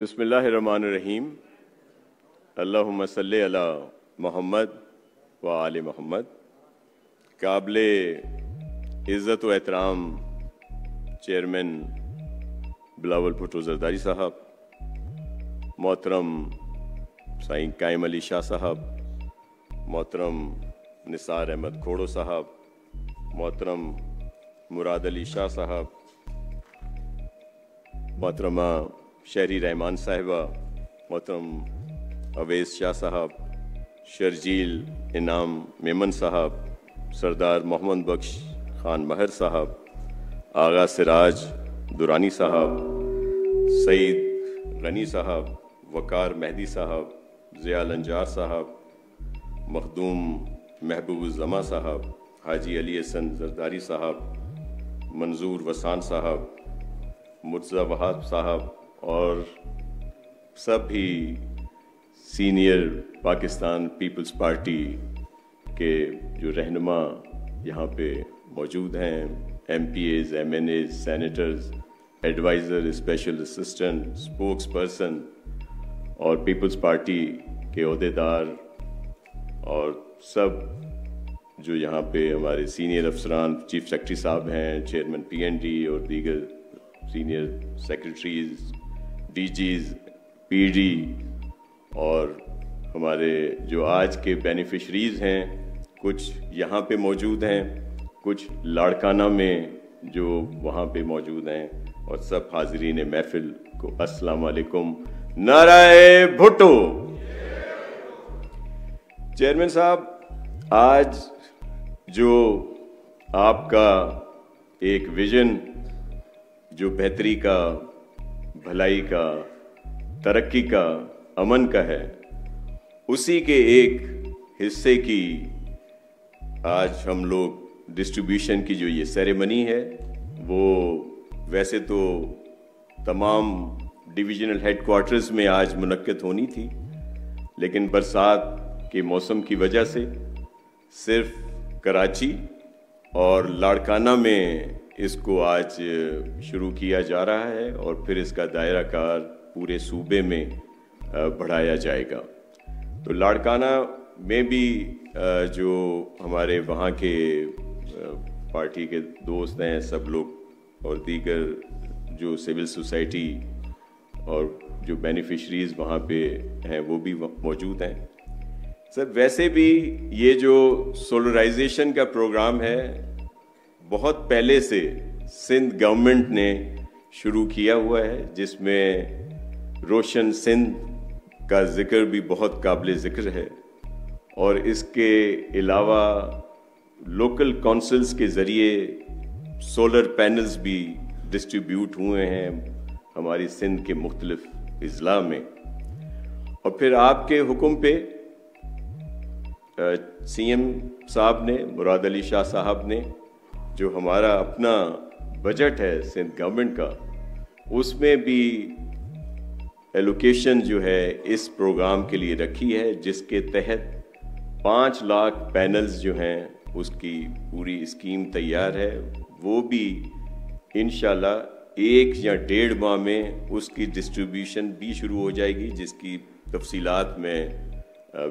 बिस्मिल्लाहिर्रहमानिर्रहीम। अल्लाहुम्मा सल्ली अला मोहम्मद व आले मोहम्मद। काबिले इज़्ज़त व एहतराम चेयरमैन बिलावल भुट्टो ज़रदारी साहब, मोहतरम साईं कायम अली शाह साहब, मोहतरम निसार अहमद खोड़ो साहब, मोहतरम मुराद अली शाह साहब, मोहतरमा शहरी रहमान साहिबा, मोहतरम अवैस शाह साहब, शर्जील इनाम मेमन साहब, सरदार मोहम्मद बख्श खान महर साहब, आगा सिराज दुरानी साहब, सईद गनी साहब, वकार मेहदी साहब, ज़िया लंजार साहब, मखदूम महबूब ज़मा साहब, हाजी अली हसन ज़रदारी साहब, मंजूर वसान साहब, मुर्तज़ा वहाब साहब और सभी सीनियर पाकिस्तान पीपल्स पार्टी के जो रहनुमा यहाँ पे मौजूद हैं, MPAs, MNAs, senators, adviser, special assistant, spokesperson और पीपल्स पार्टी के अहदेदार और सब जो यहाँ पे हमारे सीनियर अफसरान, चीफ सेक्रेटरी साहब हैं, चेयरमैन PND और दीगर सीनियर सेक्रेटरीज, DGs, PD और हमारे जो आज के बेनिफिशरीज़ हैं, कुछ यहाँ पे मौजूद हैं, कुछ लाड़काना में जो वहाँ पे मौजूद हैं, और सब हाज़रीन महफिल को अस्सलाम वालेकुम, नाराए भुट्टो। चेयरमैन साहब, आज जो आपका एक विजन जो बेहतरी का, भलाई का, तरक्की का, अमन का है, उसी के एक हिस्से की आज हम लोग डिस्ट्रीब्यूशन की जो ये सेरेमनी है, वो वैसे तो तमाम डिवीज़नल हेडक्वार्टर्स में आज मुनक्किद होनी थी, लेकिन बरसात के मौसम की वजह से सिर्फ कराची और लाड़काना में इसको आज शुरू किया जा रहा है और फिर इसका दायरा कार पूरे सूबे में बढ़ाया जाएगा। तो लाड़काना में भी जो हमारे वहाँ के पार्टी के दोस्त हैं सब लोग और दीगर जो सिविल सोसाइटी और जो बेनिफिशरीज़ वहाँ पे हैं वो भी मौजूद हैं। सर, वैसे भी ये जो सोलराइजेशन का प्रोग्राम है बहुत पहले से सिंध गवर्नमेंट ने शुरू किया हुआ है, जिसमें रोशन सिंध का जिक्र भी बहुत काबिल ज़िक्र है और इसके अलावा लोकल काउंसिल्स के ज़रिए सोलर पैनल्स भी डिस्ट्रीब्यूट हुए हैं हमारी सिंध के मुख्तलिफ अज़ला में। और फिर आपके हुक्म पे CM साहब ने, मुराद अली शाह साहब ने, जो हमारा अपना बजट है सिंध गवर्नमेंट का, उसमें भी एलोकेशन जो है इस प्रोग्राम के लिए रखी है, जिसके तहत 5 लाख पैनल्स जो हैं उसकी पूरी स्कीम तैयार है। वो भी इंशाल्लाह 1 या 1.5 माह में उसकी डिस्ट्रीब्यूशन भी शुरू हो जाएगी, जिसकी तफसीलात मैं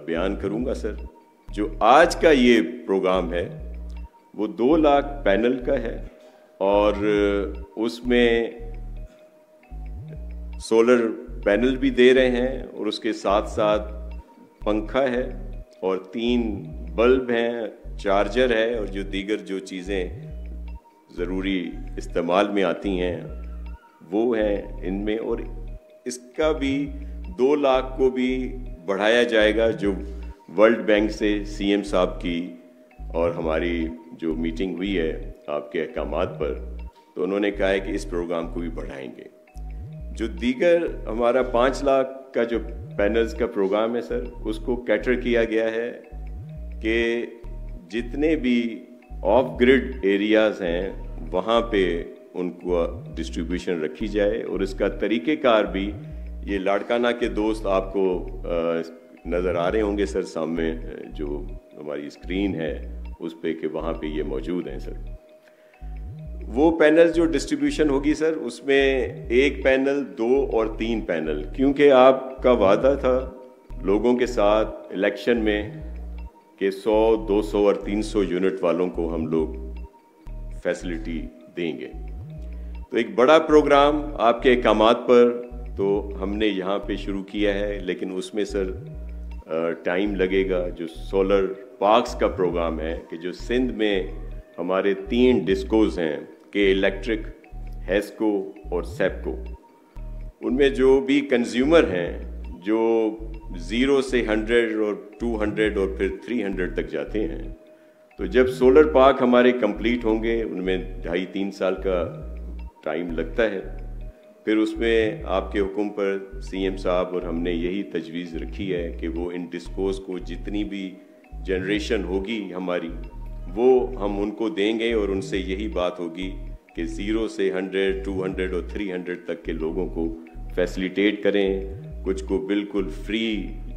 बयान करूँगा। सर, जो आज का ये प्रोग्राम है वो 2 लाख पैनल का है और उसमें सोलर पैनल भी दे रहे हैं और उसके साथ साथ पंखा है और 3 बल्ब हैं, चार्जर है और जो दीगर जो चीज़ें ज़रूरी इस्तेमाल में आती हैं वो हैं इनमें। और इसका भी 2 लाख को भी बढ़ाया जाएगा। जो वर्ल्ड बैंक से CM साहब की और हमारी जो मीटिंग हुई है आपके अहकामात पर, तो उन्होंने कहा है कि इस प्रोग्राम को भी बढ़ाएंगे। जो दीगर हमारा 5 लाख का जो पैनल्स का प्रोग्राम है सर, उसको कैटर किया गया है कि जितने भी ऑफ ग्रिड एरियाज़ हैं वहाँ पे उनको डिस्ट्रीब्यूशन रखी जाए। और इसका तरीक़ेकार भी ये लाड़काना के दोस्त आपको नज़र आ रहे होंगे सर, सामने जो हमारी स्क्रीन है उस पे कि वहाँ पे ये मौजूद हैं सर। वो पैनल जो डिस्ट्रीब्यूशन होगी सर, उसमें 1 पैनल, 2 और 3 पैनल, क्योंकि आपका वादा था लोगों के साथ इलेक्शन में कि 100, 200 और 300 यूनिट वालों को हम लोग फैसिलिटी देंगे। तो एक बड़ा प्रोग्राम आपके अहकामात पर तो हमने यहाँ पे शुरू किया है, लेकिन उसमें सर टाइम लगेगा। जो सोलर पार्क्स का प्रोग्राम है कि जो सिंध में हमारे 3 डिस्कोज हैं के इलेक्ट्रिक, हेस्को और सेपको, उनमें जो भी कंज्यूमर हैं जो 0 से 100 और 200 और फिर 300 तक जाते हैं, तो जब सोलर पार्क हमारे कंप्लीट होंगे, उनमें 2.5-3 साल का टाइम लगता है, फिर उसमें आपके हुक्म पर सीएम साहब और हमने यही तजवीज़ रखी है कि वो इन डिस्कोस को जितनी भी जनरेशन होगी हमारी, वो हम उनको देंगे और उनसे यही बात होगी कि 0 से 100, 200 और 300 तक के लोगों को फैसिलिटेट करें। कुछ को बिल्कुल फ्री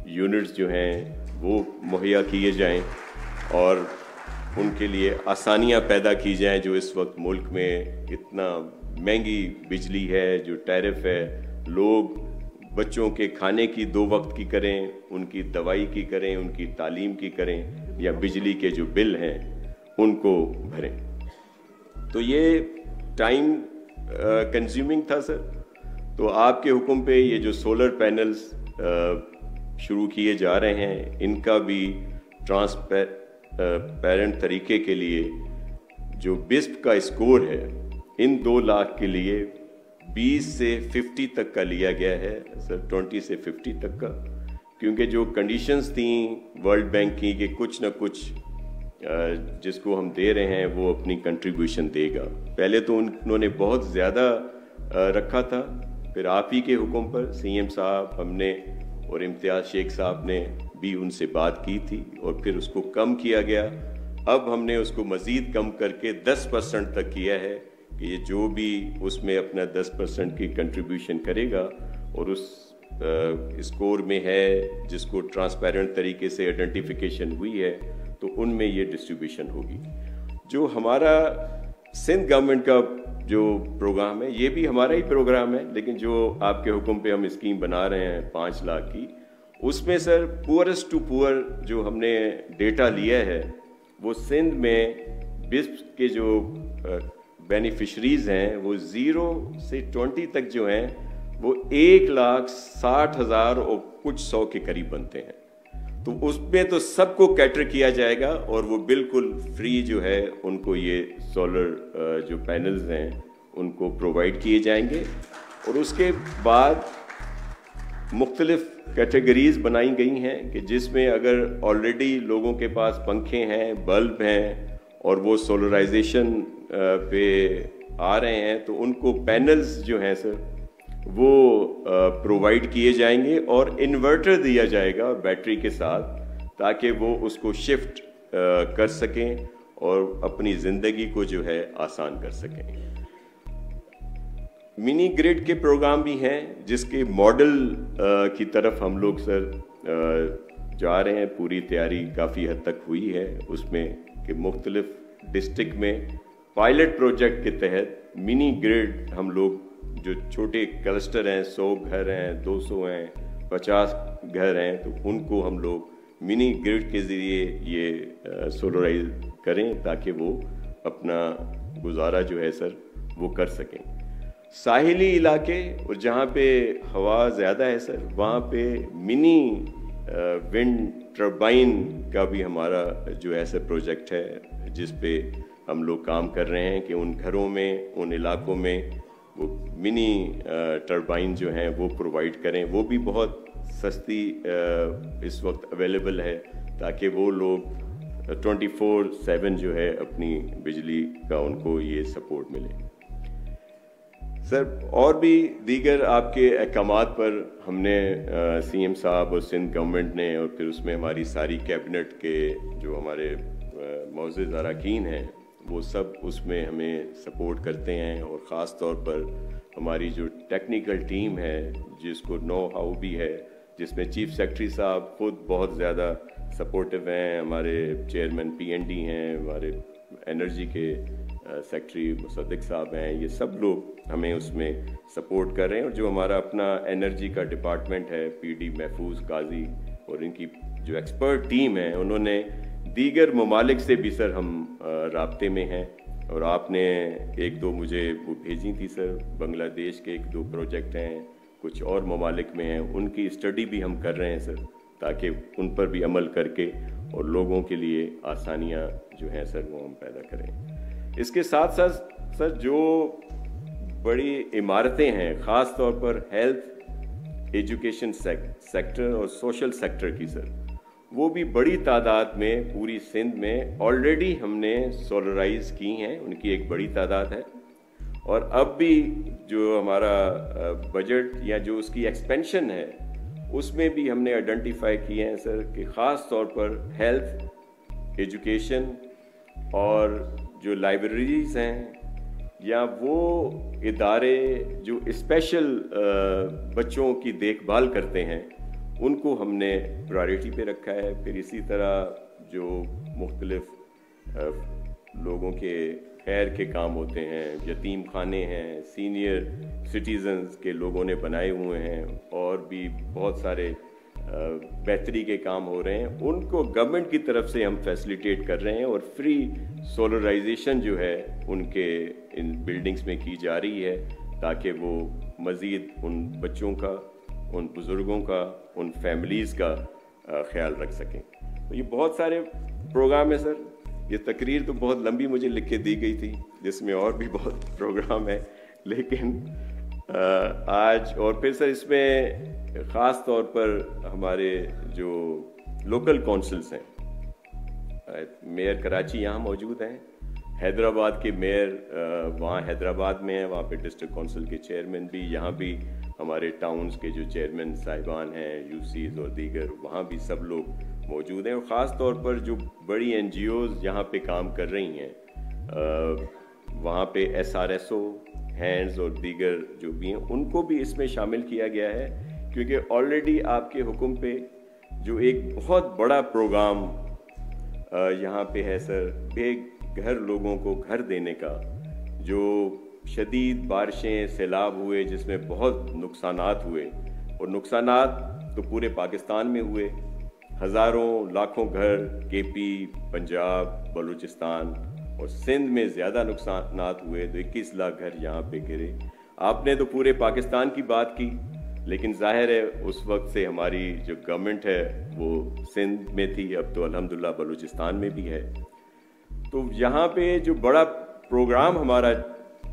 यूनिट्स जो हैं वो मुहैया किए जाएं और उनके लिए आसानियां पैदा की जाएं। जो इस वक्त मुल्क में इतना महंगी बिजली है, जो टैरिफ है, लोग बच्चों के खाने की 2 वक्त की करें, उनकी दवाई की करें, उनकी तालीम की करें, या बिजली के जो बिल हैं उनको भरें। तो ये टाइम कंज्यूमिंग था सर। तो आपके हुक्म पे ये जो सोलर पैनल्स शुरू किए जा रहे हैं, इनका भी ट्रांसपेरेंट तरीके के लिए जो बिस्प का स्कोर है, इन 2 लाख के लिए 20 से 50 तक का लिया गया है सर, 20 से 50 तक का, क्योंकि जो कंडीशंस थी वर्ल्ड बैंक की कि कुछ ना कुछ जिसको हम दे रहे हैं वो अपनी कंट्रीब्यूशन देगा। पहले तो उन्होंने बहुत ज़्यादा रखा था, फिर आप ही के हुक्म पर सीएम साहब, हमने और इम्तियाज़ शेख साहब ने भी उनसे बात की थी और फिर उसको कम किया गया। अब हमने उसको मज़ीद कम करके 10% तक किया है कि ये जो भी उसमें अपना 10% की कंट्रीब्यूशन करेगा और उस स्कोर में है जिसको ट्रांसपेरेंट तरीके से आइडेंटिफिकेशन हुई है, तो उनमें ये डिस्ट्रीब्यूशन होगी। जो हमारा सिंध गवर्नमेंट का जो प्रोग्राम है, ये भी हमारा ही प्रोग्राम है, लेकिन जो आपके हुक्म पे हम स्कीम बना रहे हैं 5 लाख की, उसमें सर पुअरेस्ट टू पुअर जो हमने डेटा लिया है, वो सिंध में बिस्प के जो बेनिफिशरीज हैं वो 0 से 20 तक जो हैं वो 1,60,000 और कुछ 100 के करीब बनते हैं। तो उसमें तो सबको कैटर किया जाएगा और वो बिल्कुल फ्री जो है उनको ये सोलर जो पैनल्स हैं उनको प्रोवाइड किए जाएंगे। और उसके बाद मुख्तलिफ कैटेगरीज बनाई गई हैं कि जिसमें अगर ऑलरेडी लोगों के पास पंखे हैं, बल्ब हैं और वो सोलराइजेशन पे आ रहे हैं, तो उनको पैनल्स जो हैं सर वो प्रोवाइड किए जाएंगे और इन्वर्टर दिया जाएगा बैटरी के साथ, ताकि वो उसको शिफ्ट कर सकें और अपनी ज़िंदगी को जो है आसान कर सकें। मिनी ग्रिड के प्रोग्राम भी हैं जिसके मॉडल की तरफ हम लोग सर जा रहे हैं। पूरी तैयारी काफ़ी हद तक हुई है उसमें कि मुख्तलिफ डिस्ट्रिक्ट में पायलट प्रोजेक्ट के तहत मिनी ग्रिड हम लोग, जो छोटे क्लस्टर हैं, 100 घर हैं, 200 हैं, 50 घर हैं, तो उनको हम लोग मिनी ग्रिड के ज़रिए ये सोलराइज करें ताकि वो अपना गुजारा जो है सर वो कर सकें। साहिली इलाके और जहाँ पे हवा ज़्यादा है सर, वहाँ पे मिनी विंड टर्बाइन का भी हमारा जो ऐसा प्रोजेक्ट है जिस पे हम लोग काम कर रहे हैं कि उन घरों में, उन इलाकों में वो मिनी टर्बाइन जो हैं वो प्रोवाइड करें। वो भी बहुत सस्ती इस वक्त अवेलेबल है ताकि वो लोग 24/7 जो है अपनी बिजली का उनको ये सपोर्ट मिले। सर और भी दीगर आपके अहकामात पर हमने सीएम साहब और सिंध गवर्नमेंट ने और फिर उसमें हमारी सारी कैबिनेट के जो हमारे मौजूद अरकान हैं वो सब उसमें हमें सपोर्ट करते हैं। और ख़ास तौर पर हमारी जो टेक्निकल टीम है जिसको नो हाउ भी है, जिसमें चीफ सेक्रेटरी साहब खुद बहुत ज़्यादा सपोर्टिव हैं, हमारे चेयरमैन PND हैं, हमारे एनर्जी के सेक्रेटरी मुसद्दिक साहब हैं, ये सब लोग हमें उसमें सपोर्ट कर रहे हैं। और जो हमारा अपना एनर्जी का डिपार्टमेंट है, पीडी महफूज काजी और इनकी जो एक्सपर्ट टीम है, उन्होंने दीगर ममालिक से भी सर हम राब्ते में हैं। और आपने एक दो मुझे वो भेजी थी सर, बांग्लादेश के एक दो प्रोजेक्ट हैं, कुछ और ममालिक में हैं, उनकी स्टडी भी हम कर रहे हैं सर, ताकि उन पर भी अमल करके और लोगों के लिए आसानियाँ जो हैं सर वो हम पैदा करें। इसके साथ साथ सर जो बड़ी इमारतें हैं, ख़ास तौर पर हेल्थ, एजुकेशन सेक्टर और सोशल सेक्टर की सर, वो भी बड़ी तादाद में पूरी सिंध में ऑलरेडी हमने सोलराइज की हैं, उनकी एक बड़ी तादाद है। और अब भी जो हमारा बजट या जो उसकी एक्सपेंशन है, उसमें भी हमने आइडेंटिफाई किए हैं सर कि ख़ास तौर पर हेल्थ, एजुकेशन और जो लाइब्रेरीज़ हैं या वो इदारे जो स्पेशल बच्चों की देखभाल करते हैं, उनको हमने प्रायोरिटी पे रखा है। फिर इसी तरह जो मुख्तलिफ लोगों के खैर के काम होते हैं, यतीम खाने हैं, सीनियर सिटीजन्स के लोगों ने बनाए हुए हैं, और भी बहुत सारे बेहतरी के काम हो रहे हैं, उनको गवर्नमेंट की तरफ से हम फैसिलिटेट कर रहे हैं। और फ्री सोलराइजेशन जो है उनके इन बिल्डिंग्स में की जा रही है, ताकि वो मज़ीद उन बच्चों का, उन बुज़ुर्गों का, उन फैमिलीज़ का ख्याल रख सकें। तो ये बहुत सारे प्रोग्राम है सर। ये तकरीर तो बहुत लंबी मुझे लिख के दी गई थी, जिसमें और भी बहुत प्रोग्राम है, लेकिन आज और फिर सर इसमें ख़ास तौर पर हमारे जो लोकल काउंसिल्स हैं, मेयर कराची यहाँ मौजूद हैं, हैदराबाद के मेयर वहाँ हैदराबाद में हैं, वहाँ पे डिस्ट्रिक्ट काउंसिल के चेयरमैन भी, यहाँ भी हमारे टाउन्स के जो चेयरमैन साहिबान हैं, यूसीज और दीगर, वहाँ भी सब लोग मौजूद हैं। और ख़ास तौर पर जो बड़ी NGOs यहाँ पे काम कर रही हैं, वहाँ पे SRSO, हैंड्स और दीगर जो भी हैं, उनको भी इसमें शामिल किया गया है, क्योंकि ऑलरेडी आपके हुक्म पे जो एक बहुत बड़ा प्रोग्राम यहाँ पे है सर, बेघर लोगों को घर देने का। जो शदीद बारिशें, सैलाब हुए, जिसमें बहुत नुकसानात हुए, और नुकसानात तो पूरे पाकिस्तान में हुए, हज़ारों लाखों घर KP, पंजाब, बलूचिस्तान और सिंध में ज़्यादा नुकसानात हुए, तो 21 लाख घर यहाँ पे गिरे। आपने तो पूरे पाकिस्तान की बात की, लेकिन जाहिर है उस वक्त से हमारी जो गवर्नमेंट है वो सिंध में थी, अब तो अल्हम्दुलिल्लाह बलूचिस्तान में भी है। तो यहाँ पे जो बड़ा प्रोग्राम हमारा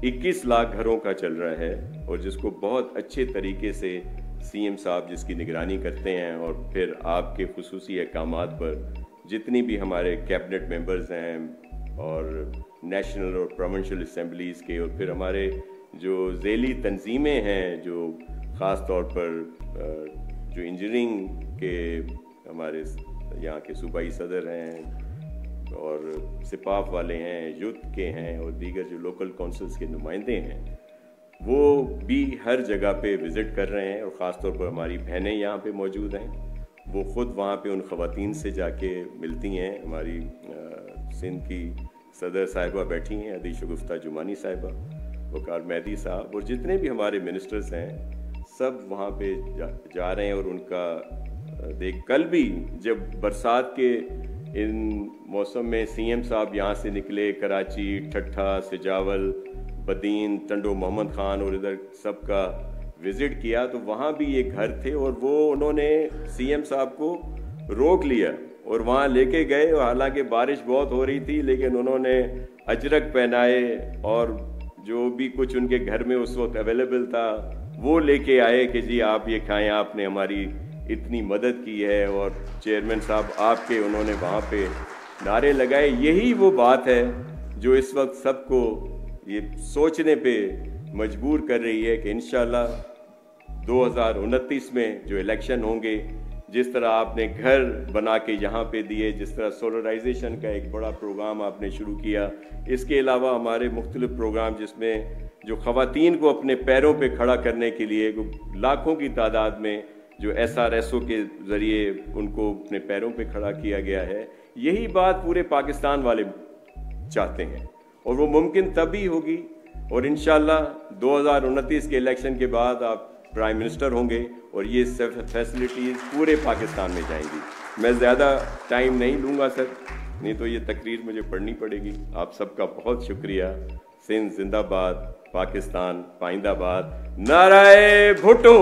21 लाख घरों का चल रहा है, और जिसको बहुत अच्छे तरीके से CM साहब जिसकी निगरानी करते हैं, और फिर आपके खुसूसी अहकामात पर जितनी भी हमारे कैबिनेट मेंबर्स हैं और नेशनल और प्रोविंशियल असम्बलीज़ के, और फिर हमारे जो ज़ेली तंजीमें हैं, जो ख़ास तौर पर जो इंजीनियरिंग के हमारे यहाँ के सूबाई सदर हैं और सिपाफ वाले हैं, यूथ के हैं, और दीगर जो लोकल काउंसिल्स के नुमाइंदे हैं, वो भी हर जगह पे विज़िट कर रहे हैं। और ख़ास तौर पर हमारी बहनें यहाँ पे मौजूद हैं, वो ख़ुद वहाँ पे उन ख़वातीन से जाके मिलती हैं। हमारी सिंध की सदर साहिबा बैठी हैं, अदी शगुफ्ता जुमानी साहिबा, वकार मेहदी साहब, और जितने भी हमारे मिनिस्टर्स हैं, सब वहाँ पे जा रहे हैं। और उनका कल भी जब बरसात के इन मौसम में CM साहब यहाँ से निकले, कराची, ठट्ठा, सिजावल, बदीन, टंडो मोहम्मद खान और इधर सबका विज़िट किया, तो वहाँ भी ये घर थे, और वो उन्होंने CM साहब को रोक लिया और वहाँ लेके गए। हालांकि बारिश बहुत हो रही थी, लेकिन उन्होंने अजरक पहनाए और जो भी कुछ उनके घर में उस वक्त अवेलेबल था वो लेके आए कि जी आप ये खाएं, आपने हमारी इतनी मदद की है। और चेयरमैन साहब आपके, उन्होंने वहाँ पे नारे लगाए। यही वो बात है जो इस वक्त सबको ये सोचने पे मजबूर कर रही है कि इंशाल्लाह 2029 में जो इलेक्शन होंगे, जिस तरह आपने घर बना के यहाँ पे दिए, जिस तरह सोलराइजेशन का एक बड़ा प्रोग्राम आपने शुरू किया, इसके अलावा हमारे मुख्तलिफ प्रोग्राम जिसमें जो ख़वातीन को अपने पैरों पे खड़ा करने के लिए लाखों की तादाद में जो SRSO के ज़रिए उनको अपने पैरों पे खड़ा किया गया है, यही बात पूरे पाकिस्तान वाले चाहते हैं। اور وہ ممکن تبھی ہوگی اور انشاءاللہ 2029 کے الیکشن کے بعد آپ پرائم منسٹر ہوں گے اور یہ فیسلٹیز پورے پاکستان میں جائیں گی. میں زیادہ ٹائم نہیں لوں گا سر, نہیں تو یہ تقریر مجھے پڑھنی پڑے گی. آپ سب کا بہت شکریہ. سندھ زندہ باد, پاکستان پائندہ باد, نعرہ بھٹو.